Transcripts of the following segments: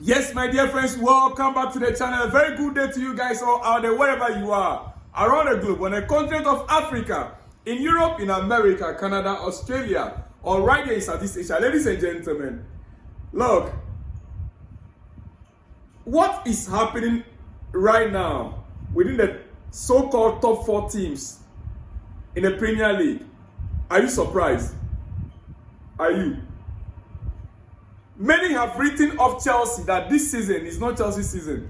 Yes, my dear friends, welcome back to the channel. A very good day to you guys all out there, wherever you are, around the globe, on the continent of Africa, in Europe, in America, Canada, Australia, or right here in Southeast Asia. Ladies and gentlemen, look, what is happening right now within the so-called top 4 teams in the Premier League? Are you surprised? Are you? Many have written off Chelsea that this season is not Chelsea's season.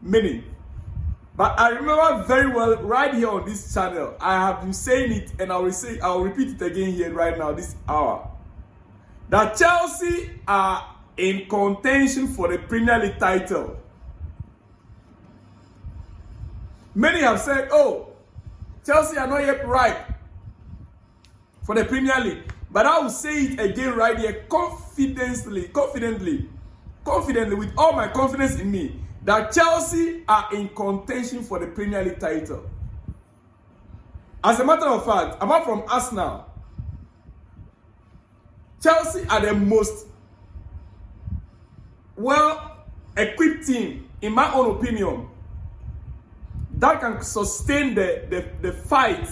Many. But I remember very well right here on this channel, I have been saying it and I will repeat it again here right now this hour. That Chelsea are in contention for the Premier League title. Many have said, oh, Chelsea are not yet ripe for the Premier League. But I will say it again right here, confidently, with all my confidence in me, that Chelsea are in contention for the Premier League title. As a matter of fact, apart from Arsenal, Chelsea are the most well-equipped team, in my own opinion, that can sustain the fight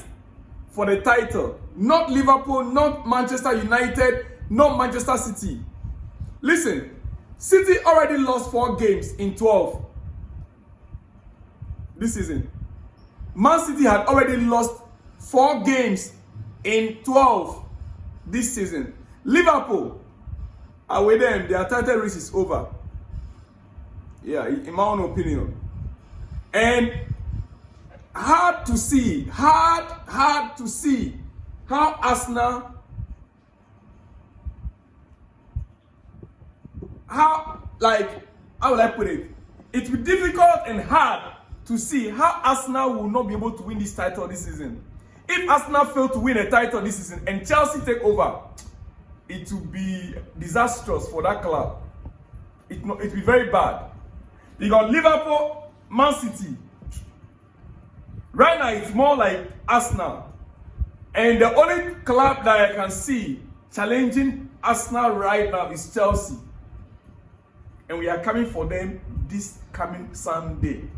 for the title. Not Liverpool, not Manchester United, not Manchester City. Listen, City already lost 4 games in 12 this season. Man City had already lost 4 games in 12 this season. Liverpool are with them. Their title race is over. Yeah, in my own opinion. And hard to see how Arsenal, how will I put it? It will be difficult and hard to see how Arsenal will not be able to win this title this season. If Arsenal fail to win a title this season and Chelsea take over, it will be disastrous for that club. It will be very bad. Because Liverpool, Man City, right now it's more like Arsenal. And the only club that I can see challenging Arsenal right now is Chelsea. And we are coming for them this coming Sunday.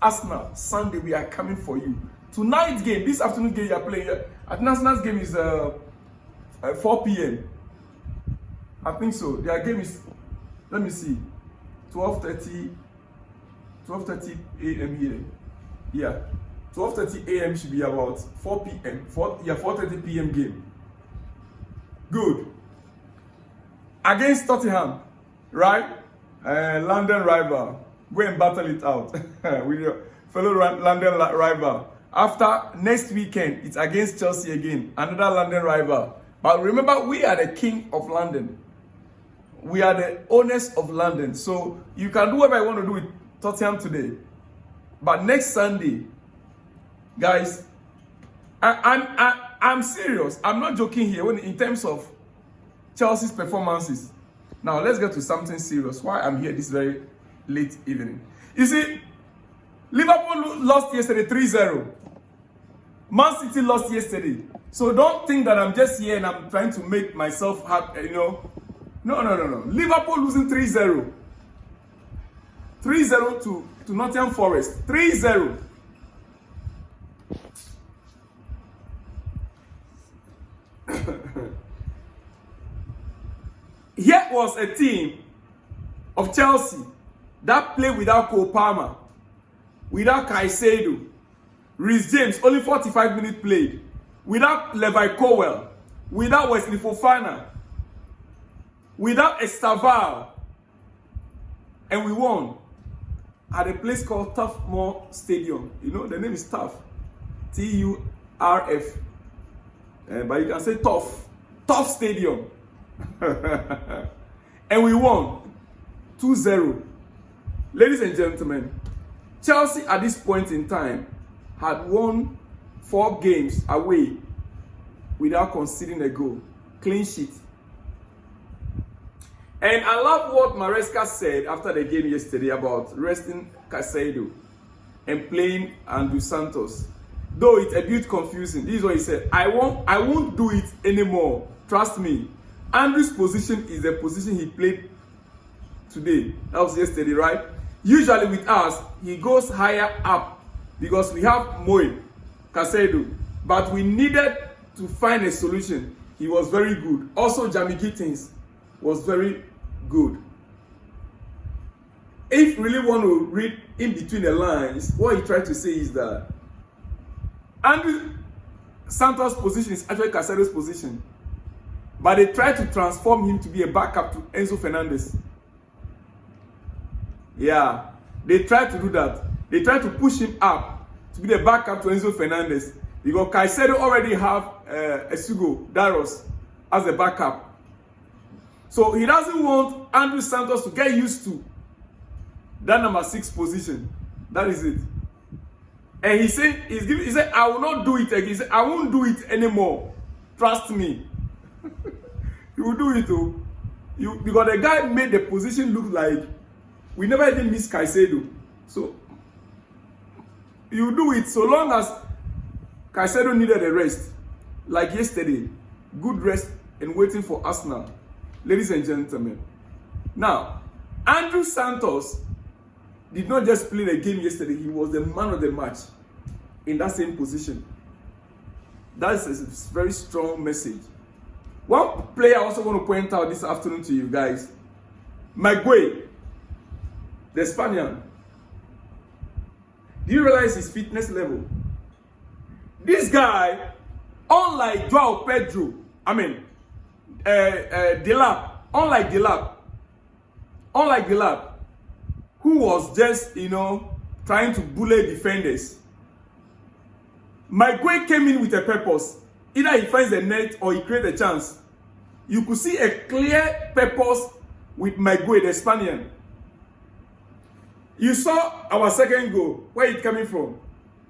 Arsenal, Sunday, we are coming for you. Tonight's game, this afternoon game you are playing, I think Arsenal's game is 4 p.m. I think so. Their game is, let me see, 12:30 a.m. here. Yeah. 12:30 a.m. should be about 4 p.m. 4:30 p.m. game. Good. Against Tottenham, right? London rival. Go and battle it out with your fellow London rival. After next weekend, it's against Chelsea again. Another London rival. But remember, we are the king of London. We are the owners of London. So you can do whatever you want to do with Tottenham today. But next Sunday, guys, I'm serious. I'm not joking here in terms of Chelsea's performances. Now, let's get to something serious. Why I'm here this very late evening. You see, Liverpool lost yesterday 3-0. Man City lost yesterday. So don't think that I'm just here and I'm trying to make myself happy, you know. No. Liverpool losing 3-0. 3-0 to Nottingham Forest. 3-0. Here was a team of Chelsea that played without Cole Palmer, without Caicedo, Reece James, only 45 minutes played, without Levi Colwill, without Wesley Fofana, without Estavao, and we won at a place called Turf Moor Stadium. You know, the name is Turf, T-U-R-F, but you can say Turf Stadium. And we won 2-0. Ladies and gentlemen, Chelsea at this point in time had won 4 games away without conceding a goal. Clean sheet. And I love what Maresca said after the game yesterday about resting Caicedo and playing Andrew Santos. Though it's a bit confusing, this is what he said. I won't do it anymore. Trust me. Andrew's position is the position he played today. That was yesterday, right? Usually with us, he goes higher up because we have Caicedo. But we needed to find a solution. He was very good. Also, Jamie Gittins was very good. If you really want to read in between the lines, what he tried to say is that Andrew Santos' position is actually Caicedo's position. But they tried to transform him to be a backup to Enzo Fernandez. Yeah, they tried to do that. They tried to push him up to be the backup to Enzo Fernandez. Because Caicedo already have Esugo Daros as a backup. So he doesn't want Andrew Santos to get used to that number 6 position. That is it. And he said, he said, I will not do it again. He said, I won't do it anymore. Trust me. He will do it too. Because the guy made the position look like we never even miss Caicedo. So you do it so long as Caicedo needed a rest. Like yesterday. Good rest and waiting for Arsenal. Ladies and gentlemen. Now, Andrew Santos did not just play the game yesterday. He was the man of the match in that same position. That is a very strong message. One player I also want to point out this afternoon to you guys. Maguire, the Spaniard. Do you realize his fitness level? This guy, unlike Joao Pedro, Delap, unlike Delap, who was just, trying to bully defenders. Maguire came in with a purpose. Either he finds a net or he creates a chance. You could see a clear purpose with Maguire, the Spaniard. You saw our second goal. Where it coming from?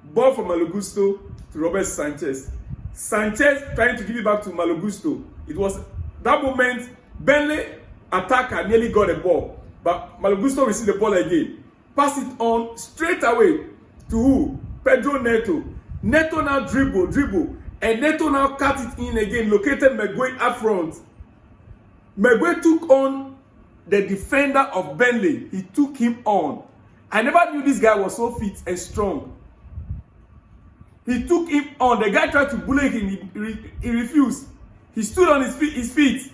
Ball from Malo Gusto to Robert Sanchez. Sanchez trying to give it back to Malo Gusto. It was that moment, Burnley attacker nearly got the ball. But Malo Gusto received the ball again. Pass it on straight away to who? Pedro Neto. Neto now dribble. And Neto now cut it in again, located Maguire up front. Maguire took on the defender of Burnley. He took him on. I never knew this guy was so fit and strong. He took him on. The guy tried to bully him. He refused. He stood on his feet.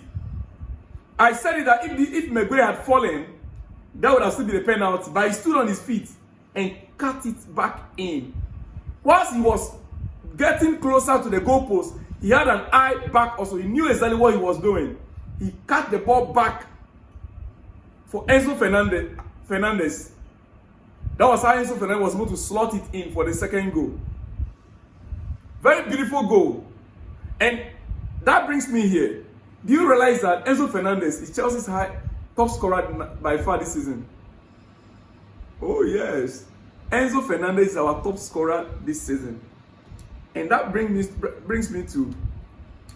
I said it that if Maguire had fallen, that would have still been a penalty. But he stood on his feet and cut it back in. Whilst he was getting closer to the goalpost, he had an eye back also. He knew exactly what he was doing. He cut the ball back for Enzo Fernandez. That was how Enzo Fernandez was able to slot it in for the second goal. Very beautiful goal. And that brings me here. Do you realize that Enzo Fernandez is Chelsea's top scorer by far this season? Oh yes. Enzo Fernandez is our top scorer this season. And that brings me to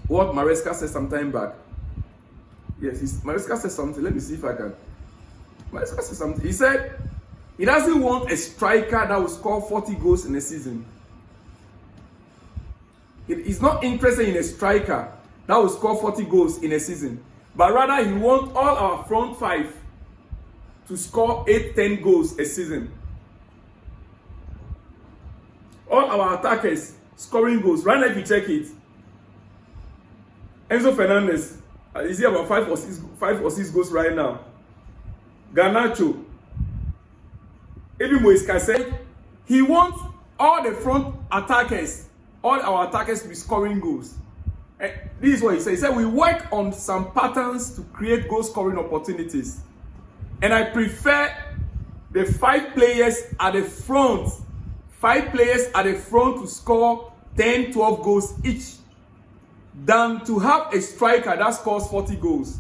what Maresca said some time back. Yes, Maresca said something. Let me see if I can. Maresca said something. He said he doesn't want a striker that will score 40 goals in a season. He's not interested in a striker that will score 40 goals in a season. But rather, he wants all our front five to score 8-10 goals a season. All our attackers scoring goals. Right now, if you check it, Enzo Fernandez is here about 5 or 6 goals right now. Garnacho, even Moise Caicedo, he wants all the front attackers, all our attackers to be scoring goals. And this is what he said. He said, we work on some patterns to create goal scoring opportunities. And I prefer the 5 players at the front. 5 players at the front to score 10, 12 goals each, than to have a striker that scores 40 goals.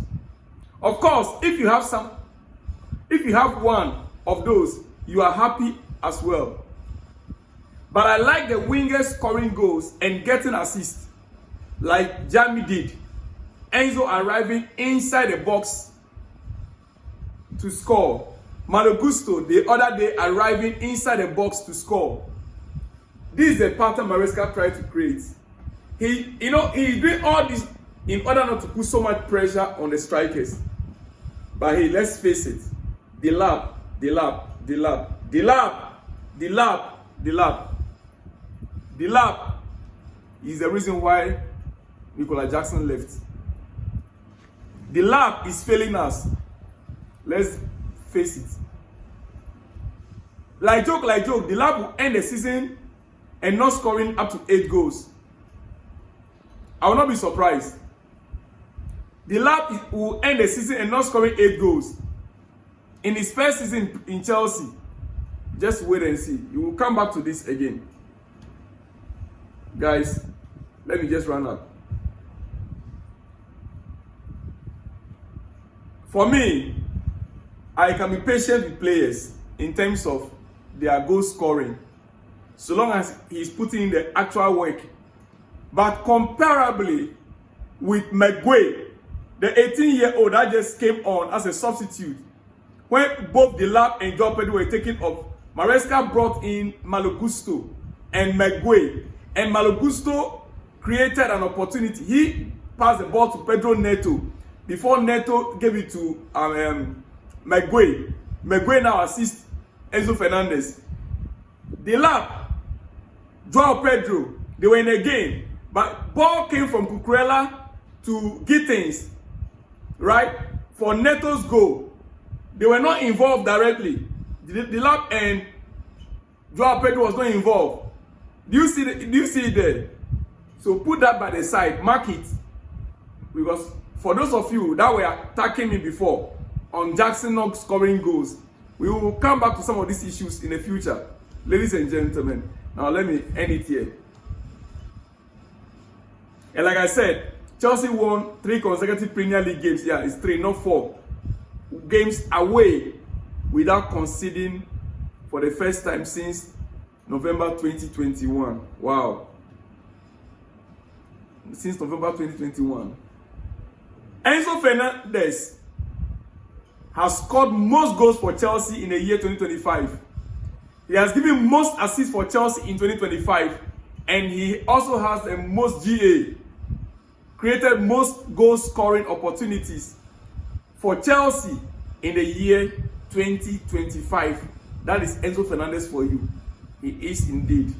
Of course, if you have one of those, you are happy as well. But I like the wingers scoring goals and getting assists, like Jamie did. Enzo arriving inside the box to score. Malo Gusto the other day arriving inside the box to score. This is the pattern Maresca tried to create. He's doing all this in order not to put so much pressure on the strikers. But hey, let's face it, The lab, the lab, the lab, the lab, the lab, the lab. The lab is the reason why Nicola Jackson left. The lab is failing us. Let's face it. Like joke, the lab will end the season and not scoring up to 8 goals. I will not be surprised. The lab will end the season and not scoring 8 goals. In his first season in Chelsea, just wait and see. You will come back to this again. Guys, let me just run up. For me, I can be patient with players in terms of their goal scoring, so long as he's putting in the actual work. But comparably with McGuay, the 18-year-old that just came on as a substitute, when both the lab and Joao Pedro were taken off, Maresca brought in Malo Gusto and McGuay, and Malo Gusto created an opportunity. He passed the ball to Pedro Neto before Neto gave it to McGuay. McGuay now assists Enzo Fernandez. The lab, Joao Pedro, they were in a game, but ball came from Cucurella to Gittins, right, for Neto's goal. They were not involved directly. The lab and Joao Pedro was not involved. Do you see it there? So put that by the side, mark it, because for those of you that were attacking me before on Jackson not scoring goals, we will come back to some of these issues in the future. Ladies and gentlemen, now let me end it here. And like I said, Chelsea won 3 consecutive Premier League games. Yeah, it's 3, not 4 games away without conceding for the first time since November 2021. Wow. Since November 2021. Enzo Fernandez has scored most goals for Chelsea in the year 2025. He has given most assists for Chelsea in 2025, and he also has the most GA, created most goal scoring opportunities for Chelsea in the year 2025. That is Enzo Fernandez for you. He is indeed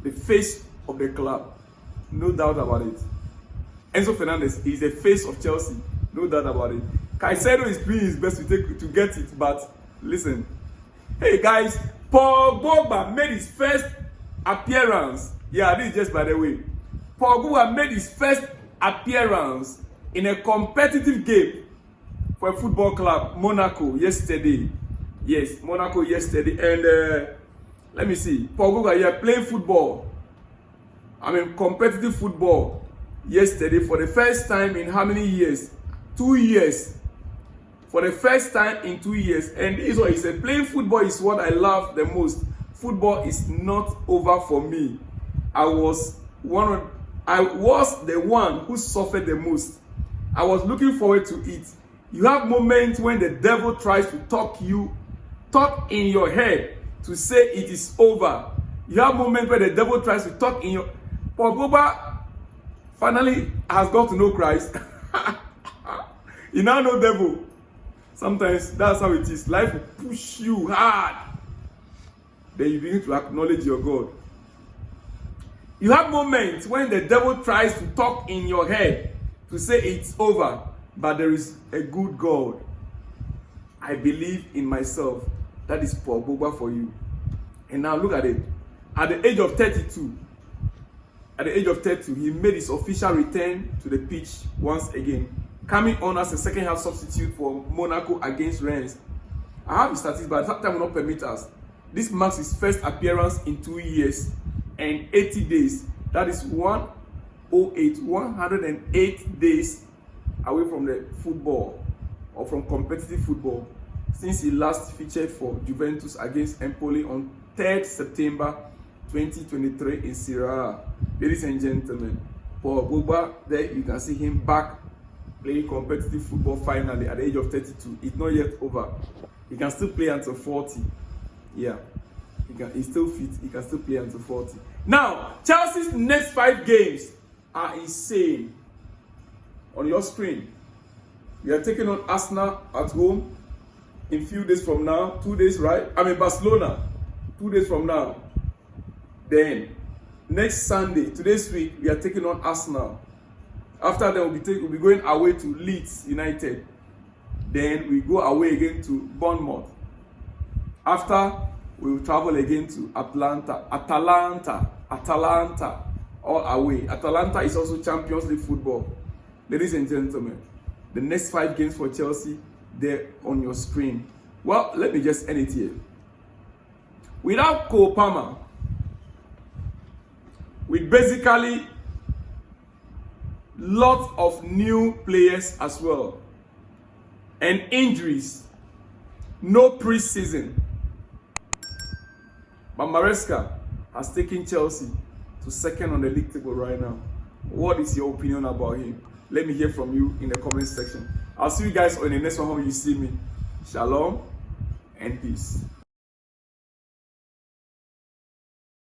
the face of the club, no doubt about it. Enzo Fernandez is the face of Chelsea, no doubt about it. Caicedo is doing his best to get it, but listen. Hey guys, Paul Pogba made his first appearance. Yeah, this is just by the way. Paul Pogba made his first appearance in a competitive game for a football club, Monaco, yesterday. Yes, Monaco yesterday. And let me see. Paul Pogba, yeah, playing football. I mean, competitive football yesterday for the first time in how many years? 2 years. For the first time in 2 years. And this is what he said. Playing football is what I love the most. Football is not over for me. I was the one who suffered the most. I was looking forward to it. You have moments when the devil tries to talk in your head to say it is over. You have moments where the devil tries to talk in your... Paul Pogba finally has got to know Christ. You now know devil. Sometimes that's how it is. Life will push you hard. Then you begin to acknowledge your God. You have moments when the devil tries to talk in your head to say it's over, but there is a good God. I believe in myself. That is Paul Pogba for you. And now look at it. At the age of 32, he made his official return to the pitch once again, coming on as a second half substitute for Monaco against Rennes. I have the statistics, but that time will not permit us. This marks his first appearance in 2 years and 80 days. That is 108 days away from the football or from competitive football since he last featured for Juventus against Empoli on 3rd September 2023 in Serie A. Ladies and gentlemen, Paul Pogba, there you can see him back playing competitive football finally at the age of 32. It's not yet over. He can still play until 40. Yeah, he's still fit. He can still play until 40. Now, Chelsea's next 5 games are insane. On your screen, we are taking on Arsenal at home. in few days from now, 2 days, right? I'm in Barcelona 2 days from now. Then next Sunday, today's week, we are taking on Arsenal. After that, we'll be going away to Leeds United. Then we go away again to Bournemouth. After, we will travel again to Atalanta, all away. Atalanta is also Champions League football. Ladies and gentlemen, the next 5 games for Chelsea, they're on your screen. Well, let me just end it here. Without Cole Palmer, with basically lots of new players as well, and injuries, no pre-season, but Maresca has taken Chelsea to second on the league table right now. What is your opinion about him? Let me hear from you in the comment section. I'll see you guys on the next one when you see me. Shalom and peace.